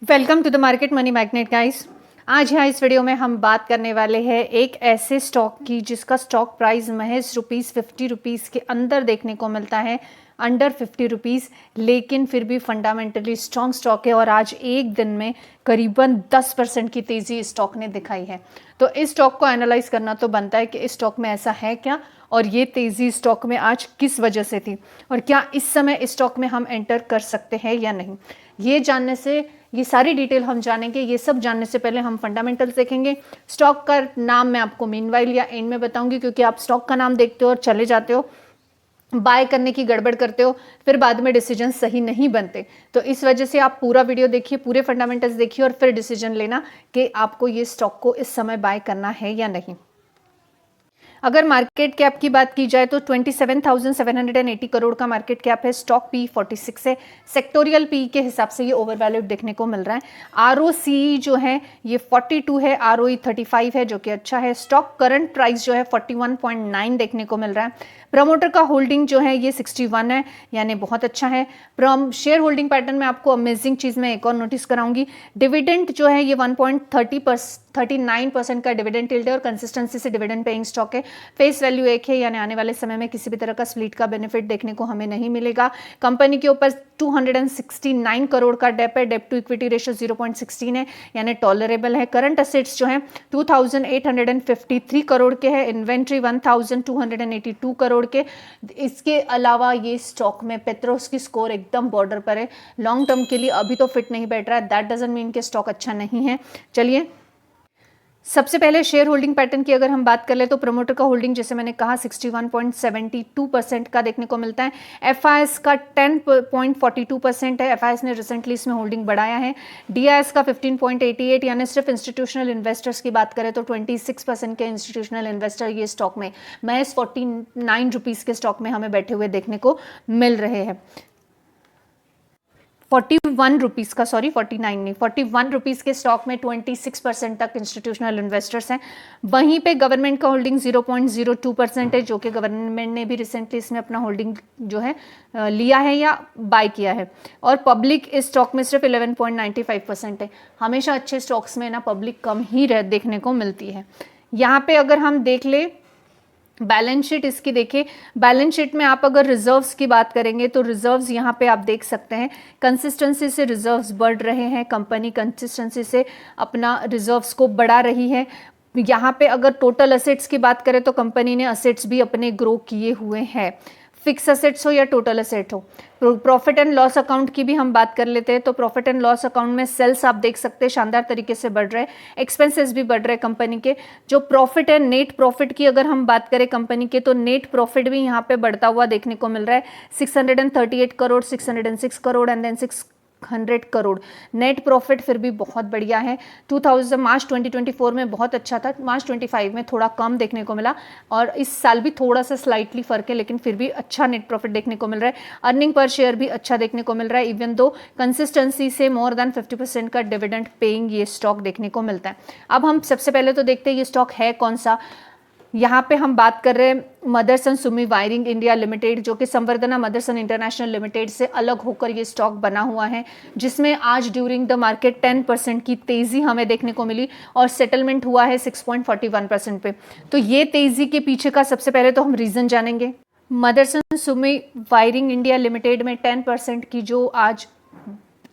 Welcome to the market money magnet guys. आज यहाँ इस वीडियो में हम बात करने वाले हैं एक ऐसे स्टॉक की जिसका स्टॉक प्राइस महज ₹50 के अंदर देखने को मिलता है, अंडर ₹50, लेकिन फिर भी फंडामेंटली स्ट्रॉन्ग स्टॉक है और आज एक दिन में करीबन 10% की तेज़ी स्टॉक ने दिखाई है। तो इस स्टॉक को एनालाइज करना तो बनता है कि इस स्टॉक में ऐसा है क्या और ये तेज़ी स्टॉक में आज किस वजह से थी और क्या इस समय इस स्टॉक में हम एंटर कर सकते हैं या नहीं। ये जानने से ये सारी डिटेल हम जानेंगे। ये सब जानने से पहले हम फंडामेंटल्स देखेंगे। स्टॉक का नाम मैं आपको मीनवाइल या एंड में बताऊंगी, क्योंकि आप स्टॉक का नाम देखते हो और चले जाते हो, बाय करने की गड़बड़ करते हो, फिर बाद में डिसीजन सही नहीं बनते। तो इस वजह से आप पूरा वीडियो देखिए, पूरे फंडामेंटल्स देखिए और फिर डिसीजन लेना कि आपको ये स्टॉक को इस समय बाय करना है या नहीं। अगर मार्केट कैप की बात की जाए तो 27,780 करोड़ का मार्केट कैप है। स्टॉक पी 46 है। सेक्टोरियल पी के हिसाब से ये ओवरवैल्यूड देखने को मिल रहा है। आरओसी जो है ये 42 है, आरओई 35 है, जो कि अच्छा है। स्टॉक करंट प्राइस जो है 41.9 देखने को मिल रहा है। प्रमोटर का होल्डिंग जो है ये 61 है, यानी बहुत अच्छा है। शेयर होल्डिंग पैटर्न में आपको अमेजिंग चीज़ मैं एक और नोटिस कराऊंगी। डिविडेंड जो है ये 1.39% का डिविडेंड यील्ड है और कंसिस्टेंसी से डिविडेंड पेइंग स्टॉक है। फेस वैल्यू 1 है, यानी आने वाले समय में किसी भी तरह का स्प्लिट का बेनिफिट देखने को हमें नहीं मिलेगा। कंपनी के ऊपर 269 करोड़ का डेप है। डेप टू इक्विटी रेशियो 0.16 है, यानी टॉलरेबल है। करंट असेट्स जो है 2,853 करोड़ के हैं। इन्वेंट्री 1,282 करोड़ के। इसके अलावा ये स्टॉक में पेट्रोस की स्कोर एकदम बॉर्डर पर है। लॉन्ग टर्म के लिए अभी तो फिट नहीं बैठ रहा है। दैट डजंट मीन कि स्टॉक अच्छा नहीं है। चलिए सबसे पहले शेयर होल्डिंग पैटर्न की अगर हम बात कर ले तो प्रमोटर का होल्डिंग जैसे मैंने कहा 61.72% का देखने को मिलता है। एफआईएस का 10.42% है। एफआईएस ने रिसेंटली इसमें होल्डिंग बढ़ाया है। डीआईएस का 15.88, यानी सिर्फ इंस्टीट्यूशनल इन्वेस्टर्स की बात करें तो 26% के इंस्टीट्यूशनल इन्वेस्टर ये स्टॉक में महज ₹49 के स्टॉक में हमें बैठे हुए देखने को मिल रहे हैं। 41 का, सॉरी 49 नहीं, 41 के स्टॉक में 26% तक इंस्टीट्यूशनल इन्वेस्टर्स हैं। वहीं पे गवर्नमेंट का होल्डिंग 0.02% है, जो कि गवर्नमेंट ने भी रिसेंटली इसमें अपना होल्डिंग जो है लिया है या बाय किया है। और पब्लिक इस स्टॉक में सिर्फ 11.95% है। हमेशा अच्छे स्टॉक्स में ना पब्लिक कम ही देखने को मिलती है। यहाँ पे अगर हम देख ले बैलेंस शीट इसकी देखिए। बैलेंस शीट में आप अगर रिजर्व्स की बात करेंगे तो रिजर्व्स यहाँ पे आप देख सकते हैं कंसिस्टेंसी से रिजर्व्स बढ़ रहे हैं। कंपनी कंसिस्टेंसी से अपना रिजर्व्स को बढ़ा रही है। यहाँ पे अगर टोटल असेट्स की बात करें तो कंपनी ने असेट्स भी अपने ग्रो किए हुए हैं, फिक्स असेट्स हो या टोटल असेट हो। प्रॉफिट एंड लॉस अकाउंट की भी हम बात कर लेते हैं तो प्रॉफिट एंड लॉस अकाउंट में सेल्स आप देख सकते हैं शानदार तरीके से बढ़ रहे हैं। एक्सपेंसेस भी बढ़ रहे हैं कंपनी के। जो प्रॉफिट है, नेट प्रॉफिट की अगर हम बात करें कंपनी के, तो नेट प्रॉफिट भी यहाँ पे बढ़ता हुआ देखने को मिल रहा है। 638 crore, 606 crore and then 600 crore net profit फिर भी बहुत बढ़िया है। मार्च 2024 में बहुत अच्छा था, मार्च 25 में थोड़ा कम देखने को मिला और इस साल भी थोड़ा सा स्लाइटली फर्क है, लेकिन फिर भी अच्छा नेट प्रॉफिट देखने को मिल रहा है। अर्निंग पर शेयर भी अच्छा देखने को मिल रहा है, इवन दो कंसिस्टेंसी से मोर देन 50% का डिविडेंड पेइंग ये स्टॉक देखने को मिलता है। अब हम सबसे पहले तो देखते हैं ये स्टॉक है कौन सा। यहाँ पे हम बात कर रहे हैं Motherson Sumi Wiring India Limited, जो कि संवर्धना मदरसन इंटरनेशनल लिमिटेड से अलग होकर ये स्टॉक बना हुआ है, जिसमें आज ड्यूरिंग द मार्केट 10% की तेज़ी हमें देखने को मिली और सेटलमेंट हुआ है 6.41% पे। तो ये तेज़ी के पीछे का सबसे पहले तो हम रीज़न जानेंगे। Motherson Sumi Wiring India Limited में 10% की जो आज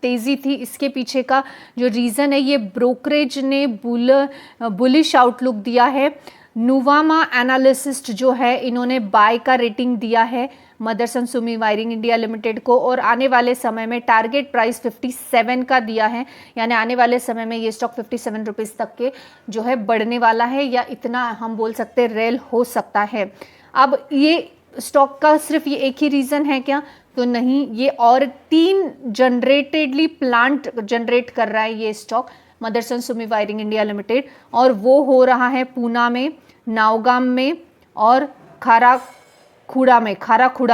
तेज़ी थी, इसके पीछे का जो रीज़न है, ये ब्रोकरेज ने बुलिश आउटलुक दिया है। नुवामा एनालिसिस्ट जो है इन्होंने बाय का रेटिंग दिया है Motherson Sumi Wiring India Limited को और आने वाले समय में टारगेट प्राइस 57 का दिया है, यानी आने वाले समय में ये स्टॉक 57 रुपीज़ तक के जो है बढ़ने वाला है, या इतना हम बोल सकते हैं रेल हो सकता है। अब ये स्टॉक का सिर्फ ये एक ही रीज़न है क्या? तो नहीं, ये और 3 जनरेटेडली प्लांट जनरेट कर रहा है ये stock Motherson Sumi Wiring India Limited, और वो हो रहा है पूना में, नावगाम में और खाराखुड़ा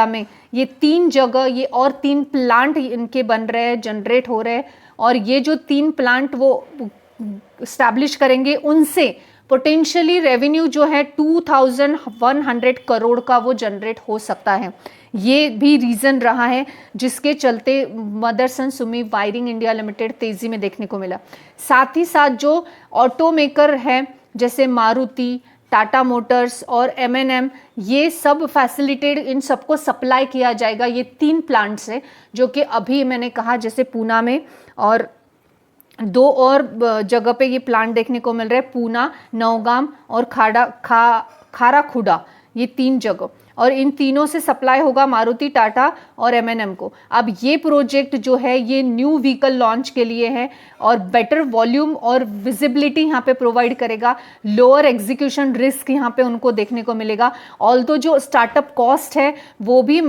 में। ये 3 जगह, ये और 3 प्लांट इनके बन रहे हैं, जनरेट हो रहे हैं, और ये जो 3 प्लांट वो स्टैब्लिश करेंगे उनसे पोटेंशियली रेवेन्यू जो है 2100 करोड़ का वो जनरेट हो सकता है। ये भी रीज़न रहा है जिसके चलते Motherson Sumi Wiring India Limited तेज़ी में देखने को मिला। साथ ही साथ जो ऑटोमेकर है जैसे मारुति, टाटा मोटर्स और M&M, ये सब फैसिलिटेट, इन सबको सप्लाई किया जाएगा। ये 3 प्लांट्स हैं जो कि अभी मैंने कहा जैसे पूना में, और 2 और जगह पे ये प्लांट देखने को मिल रहा है, पूना, नौगाम और खाराखुड़ा, ये 3 जगह, और इन तीनों से सप्लाई होगा मारुति, टाटा और M&M को। अब ये प्रोजेक्ट जो है ये न्यू व्हीकल लॉन्च के लिए है और बेटर वॉल्यूम और विजिबिलिटी यहाँ पे प्रोवाइड करेगा, लोअर एग्जीक्यूशन रिस्क यहाँ पे उनको देखने को मिलेगा। ऑल्दो जो स्टार्टअप कॉस्ट है वो भी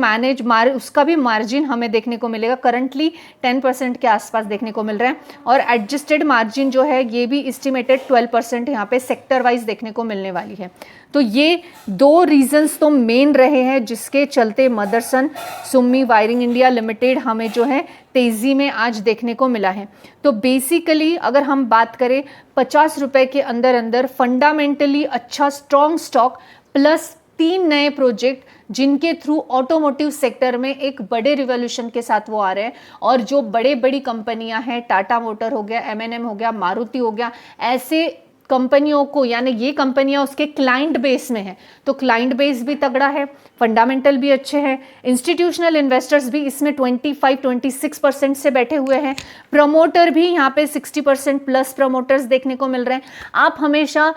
उसका भी मार्जिन हमें देखने को मिलेगा, करंटली 10% के आसपास देखने को मिल रहा है, और एडजस्टेड मार्जिन जो है ये भी एस्टिमेटेड 12% यहाँ पे सेक्टर वाइज देखने को मिलने वाली है। तो ये 2 रीजंस तो मेन रहे हैं जिसके चलते Motherson Sumi Wiring India Limited हमें जो है तेज़ी में आज देखने को मिला है। तो बेसिकली अगर हम बात करें 50 रुपए के अंदर अंदर फंडामेंटली अच्छा स्ट्रॉन्ग स्टॉक प्लस 3 नए प्रोजेक्ट जिनके थ्रू ऑटोमोटिव सेक्टर में एक बड़े रिवॉल्यूशन के साथ वो आ रहे हैं, और जो बड़ी कंपनियां हैं, टाटा मोटर हो गया, M&M हो गया, मारुति हो गया, ऐसे कंपनियों को, यानी ये कंपनियां उसके क्लाइंट बेस में है, तो क्लाइंट बेस भी तगड़ा है, फंडामेंटल भी अच्छे हैं, इंस्टीट्यूशनल इन्वेस्टर्स भी इसमें 25-26% से बैठे हुए हैं, प्रमोटर भी यहाँ पे 60% प्लस प्रमोटर्स देखने को मिल रहे हैं। आप हमेशा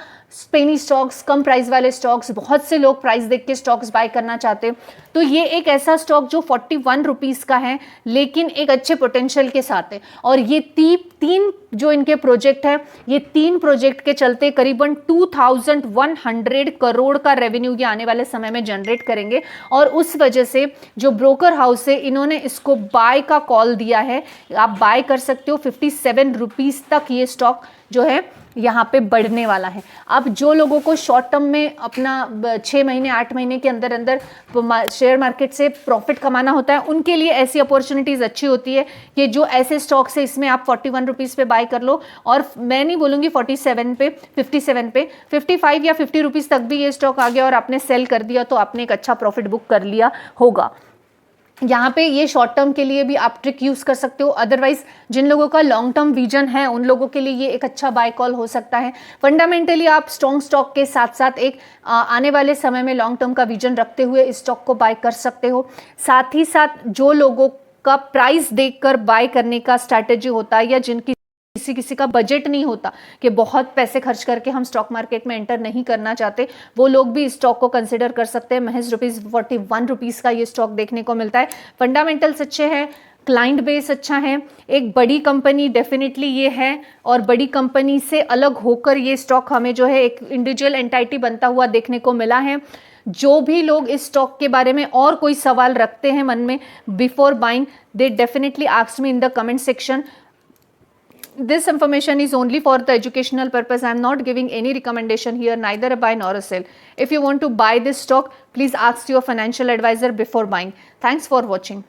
पेनी स्टॉक्स, कम प्राइस वाले स्टॉक्स, बहुत से लोग प्राइस देख के स्टॉक्स बाय करना चाहते हैं, तो ये एक ऐसा स्टॉक जो 41 रुपीज़ का है लेकिन एक अच्छे पोटेंशियल के साथ है, और ये 3 जो इनके प्रोजेक्ट है, ये 3 प्रोजेक्ट के चलते करीबन 2100 करोड़ का रेवेन्यू ये आने वाले समय में जनरेट करेंगे, और उस वजह से जो ब्रोकर हाउस है इन्होंने इसको बाय का कॉल दिया है। आप बाय कर सकते हो, 57 रुपीज़ तक ये स्टॉक जो है यहाँ पे बढ़ने वाला है। अब जो लोगों को शॉर्ट टर्म में अपना 6 महीने 8 महीने के अंदर अंदर शेयर मार्केट से प्रॉफिट कमाना होता है, उनके लिए ऐसी अपॉर्चुनिटीज़ अच्छी होती है कि जो ऐसे स्टॉक्स है इसमें आप 41 रुपीज़ पे बाय कर लो, और मैं नहीं बोलूँगी 47 पे, 57 पे, 55 या 50 रुपीज़ तक भी ये स्टॉक आ गया और आपने सेल कर दिया तो आपने एक अच्छा प्रॉफिट बुक कर लिया होगा। यहाँ पे ये शॉर्ट टर्म के लिए भी आप ट्रिक यूज़ कर सकते हो, अदरवाइज जिन लोगों का लॉन्ग टर्म विजन है उन लोगों के लिए ये एक अच्छा बाय कॉल हो सकता है। फंडामेंटली आप स्ट्रॉन्ग स्टॉक के साथ साथ एक आने वाले समय में लॉन्ग टर्म का विजन रखते हुए इस स्टॉक को बाय कर सकते हो। साथ ही साथ जो लोगों का प्राइस देखकर बाय करने का स्ट्रैटेजी होता है, या जिनकी किसी का बजट नहीं होता कि बहुत पैसे खर्च करके हम स्टॉक मार्केट में एंटर नहीं करना चाहते, वो लोग भी इस स्टॉक को कंसिडर कर सकते हैं। महज 41 रुपीज़ का ये स्टॉक देखने को मिलता है। फंडामेंटल्स अच्छे हैं, क्लाइंट बेस अच्छा है, एक बड़ी कंपनी डेफिनेटली ये है, और बड़ी कंपनी से अलग होकर ये स्टॉक हमें जो है एक इंडिविजुअल एंटाइटी बनता हुआ देखने को मिला है। जो भी लोग इस स्टॉक के बारे में और कोई सवाल रखते हैं मन में before buying, they definitely ask me in the comment section. This information is only for the educational purpose. I am not giving any recommendation here, neither a buy nor a sell. If you want to buy this stock, please ask your financial advisor before buying. Thanks for watching.